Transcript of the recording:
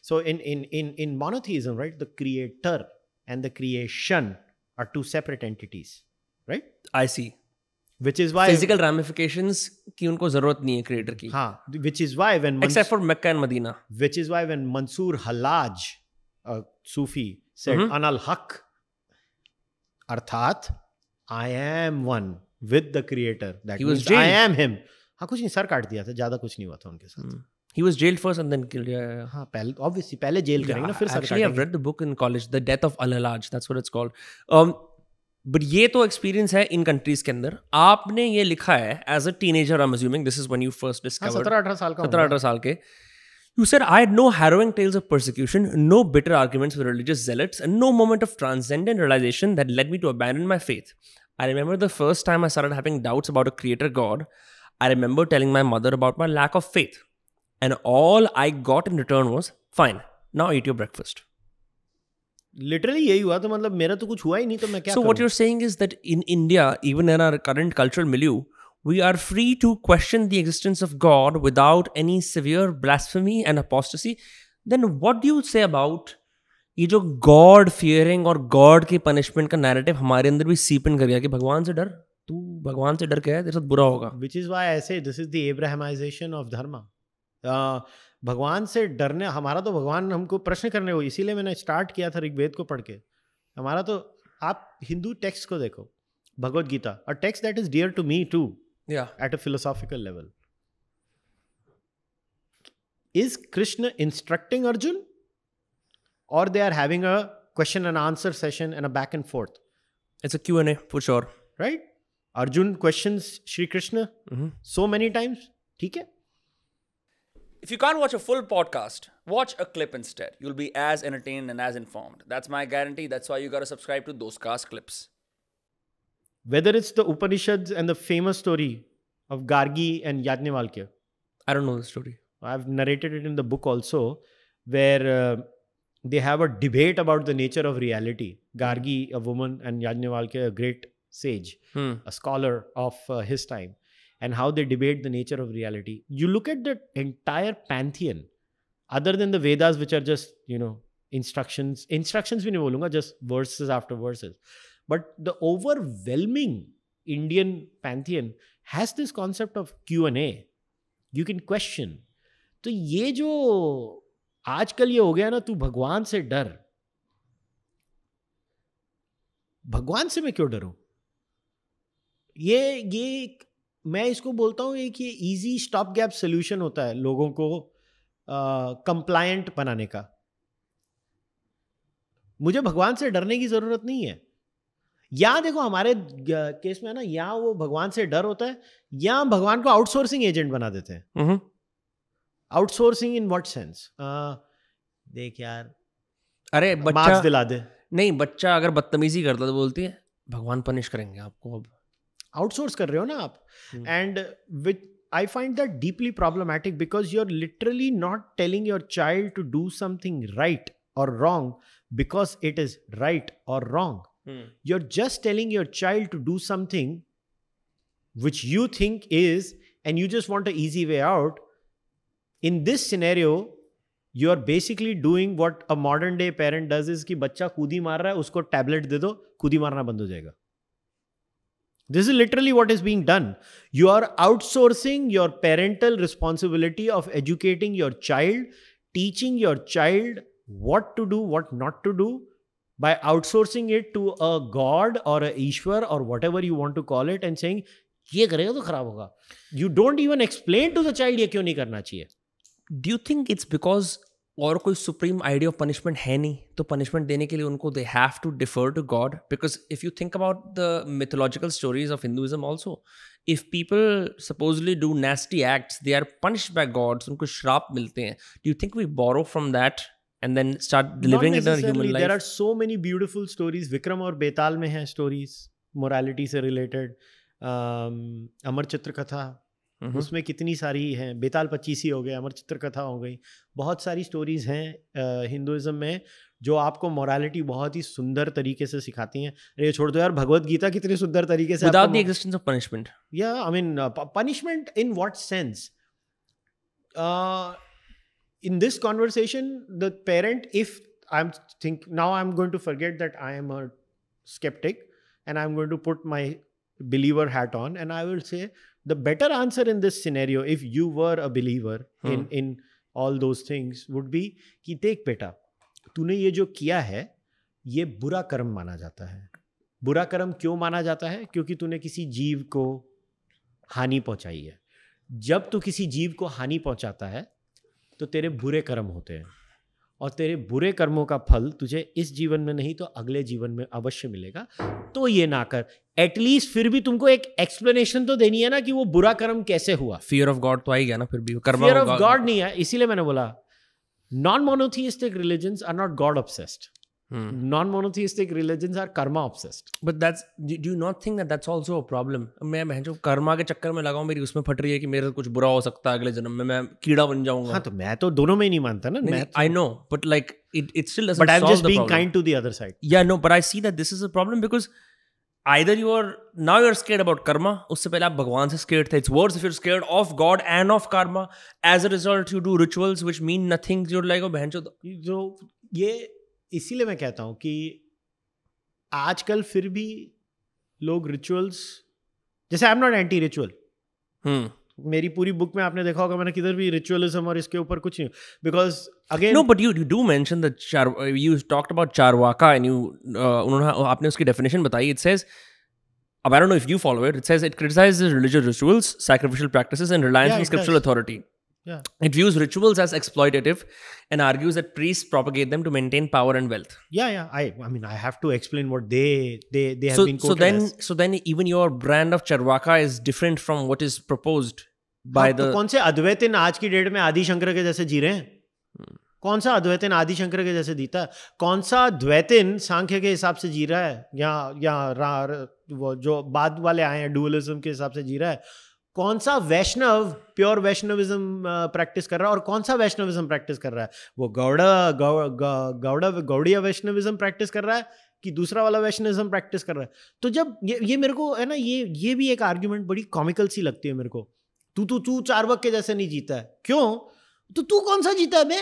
So in monotheism, right, the creator and the creation are two separate entities, right? I see. Which is why Physical ramifications की उनको जरूरत नहीं है creator की. हाँ, which is why when Except for Mecca and Medina. which is why when Mansur Hallaj, a Sufi, said Anal Haq, अर्थात I am one with the creator, that He was means I jailed. am him. हाँ, कुछ नहीं, sir काट दिया था, ज्यादा कुछ नहीं हुआ था उनके साथ. He was jailed first and then killed. Yeah. हाँ, पहले obviously पहले जेल करेंगे ना, फिर सर Actually, I've काटेंगे. read the book in college, The Death of Al-Halaj. That's what it's called. But ये तो experience है इन countries के अंदर. आपने ये लिखा है as a teenager, I'm assuming this is when you first हाँ, discovered. 17-18 साल का 17-18 साल के. You said, I had no harrowing tales of persecution, no bitter arguments with religious zealots, and no moment of transcendent realization that led me to abandon my faith. I remember the first time I started having doubts about a creator God. I remember telling my mother about my lack of faith. And all I got in return was, fine, now eat your breakfast. Literally यही हुआ. तो मतलब मेरा तो कुछ हुआ ही नहीं, तो मैं क्या So करूं? what you're saying is that in India, even in our current cultural milieu, we are free to question the existence of God without any severe blasphemy and apostasy. Then what do you say about ये जो God fearing और God की punishment का narrative हमारे अंदर भी seep in कर गया कि भगवान से डर, तू भगवान से डर के है, तेरे साथ बुरा होगा. Which is why I say this is the Abrahamization of Dharma. भगवान से डरने, हमारा तो भगवान हमको प्रश्न करने को, इसीलिए मैंने स्टार्ट किया था ऋग्वेद को पढ़ के. हमारा तो, आप हिंदू टेक्स्ट को देखो, Bhagavad Gita, a text that is dear to me too, Yeah. at a philosophical level. Is Krishna instructing Arjun, or they are having a question and answer session and a back and forth? It's a Q&A for sure. Right? Arjun questions Shri Krishna so many times. ठीक है? If you can't watch a full podcast, watch a clip instead. You'll be as entertained and as informed. That's my guarantee. That's why you gotta subscribe to Dostcast Clips. Whether it's the Upanishads and the famous story of Gargi and Yajnavalkya. I don't know the story. I've narrated it in the book also, where they have a debate about the nature of reality. Gargi, a woman, and Yajnavalkya, a great sage, a scholar of his time, and how they debate the nature of reality. You look at the entire pantheon, other than the Vedas, which are just, instructions bhi nahi bolunga, just verses after verses. But the overwhelming Indian pantheon has this concept of Q&A. You can question. तो ये जो आजकल ये हो गया ना, तू भगवान से डर, भगवान से मैं क्यों डरूं? ये मैं इसको बोलता हूं एक ये इजी स्टॉप गैप सोल्यूशन होता है लोगों को कंप्लायंट बनाने का. मुझे भगवान से डरने की जरूरत नहीं है. या देखो हमारे केस में ना, या वो भगवान से डर होता है, या भगवान को आउटसोर्सिंग एजेंट बना देते हैं. Outsourcing in what sense? देख यार, अरे बच्चा मार्क्स दिला दे. नहीं, बच्चा अगर बदतमीजी करता तो बोलती है भगवान पनिश करेंगे आपको. अब आउटसोर्स कर रहे हो ना आप. And which I find that deeply problematic, because you are literally not telling your child to do something right और wrong because it is right और wrong. You're just telling your child to do something which you think is, and you just want an easy way out. In this scenario, you are basically doing what a modern day parent does, is कि बच्चा कूदी मार रहा है, उसको tablet दे दो, कूदी मारना बंद हो जाएगा. This is literally what is being done. You are outsourcing your parental responsibility of educating your child, teaching your child what to do, what not to do, by outsourcing it to a god or a Ishwar or whatever you want to call it, and saying ये करेगा तो खराब होगा. You don't even explain to the child ये क्यों नहीं करना चाहिए. Do you think it's because और कोई supreme idea of punishment है नहीं, तो punishment देने के लिए उनको they have to defer to God? Because if you think about the mythological stories of Hinduism also, if people supposedly do nasty acts, they are punished by gods, उनको श्राप मिलते हैं. Do you think we borrow from that and then start delivering it in our human life? There are so many beautiful stories. Vikram और बेताल में हैं stories morality से related. अमर चित्र कथा, उसमें कितनी सारी हैं. बेताल 25 ही हो गए, अमर चित्र कथा हो गई. बहुत सारी स्टोरीज हैं हिंदुइज्म में जो आपको मोरालिटी बहुत ही सुंदर तरीके से सिखाती हैं. ये छोड़ दो यार, भगवद गीता कितनी सुंदर तरीके से without the existence of punishment. Yeah, I mean punishment in what sense? in this conversation, the parent, if now I'm going to forget that I am a skeptic and I'm going to put my believer hat on, and I will say the better answer in this scenario, if you were a believer in all those things, would be कि देख बेटा, तूने ये जो किया है ये बुरा कर्म माना जाता है. बुरा कर्म क्यों माना जाता है? क्योंकि तूने किसी जीव को हानि पहुंचाई है. जब तू किसी जीव को हानि पहुंचाता है तो तेरे बुरे कर्म होते हैं, और तेरे बुरे कर्मों का फल तुझे इस जीवन में नहीं तो अगले जीवन में अवश्य मिलेगा. तो ये ना कर. एटलीस्ट फिर भी तुमको एक एक्सप्लेनेशन तो देनी है ना कि वो बुरा कर्म कैसे हुआ. फियर ऑफ गॉड तो आ ही गया ना. फिर भी फियर ऑफ गॉड नहीं है. इसीलिए मैंने बोला non monotheistic religions are not God obsessed. Non-monotheistic religions are karma obsessed. But do you not think that that's also a problem? मैं बहन जो कर्मा के चक्कर में लगा हूँ, मेरी उसमें फट रही है कि मेरे कुछ बुरा हो सकता है अगले जन्म में, मैं कीड़ा बन जाऊंगा. हाँ, तो मैं तो दोनों में ही नहीं मानता ना. I know, but like it still doesn't solve the problem. But I'm just being kind to the other side. Yeah, no, but I see that this is a problem because either you're scared about karma. उससे पहले आप भगवान से scared थे. It's worse if you're scared of God and of karma. As a result, you do rituals which mean nothing. You're like, oh बहन जो ये इसीलिए मैं कहता हूं कि आजकल फिर भी लोग रिचुअल्स, जैसे I am not anti ritual. मेरी पूरी बुक में आपने देखा होगा मैंने किधर भी रिचुअलिज्म और इसके ऊपर कुछ नहीं, because again no, but you do mention the you talked about Charvaka and उन्होंने आपने उसकी डेफिनेशन बताई. It says, I don't know if you follow it. It says it criticizes religious rituals, sacrificial practices, and reliance on scriptural authority. Yeah. It views rituals as exploitative and argues that priests propagate them to maintain power and wealth. Yeah. I mean, I have to explain what they have been quoted as. So then even your brand of Charvaka is different from what is proposed by the... तो कौन से अद्वैतिन आज की date में आदि शंकर के जैसे जी रहे हैं? कौन सा अद्वैतिन आदि शंकर के जैसे जीता है? कौन सा अद्वैतिन सांख्य के हिसाब से जी रहा है, या वो जो बाद वाले आए हैं डुअलिज्म के हिसाब से जी रहा है? कौन सा वैष्णव प्योर वैष्णविज्म प्रैक्टिस कर रहा है, और कौन सा वैष्णविज्म प्रैक्टिस कर रहा है? वो गौड़िया वैष्णविज्म प्रैक्टिस कर रहा है कि दूसरा वाला वैष्णविज्म प्रैक्टिस कर रहा है? तो जब ये मेरे को है ना, ये भी एक आर्ग्यूमेंट बड़ी कॉमिकल सी लगती है मेरे को. तू चार्वाक के जैसे नहीं जीता है. क्यों? तो तू कौन सा जीता है बे?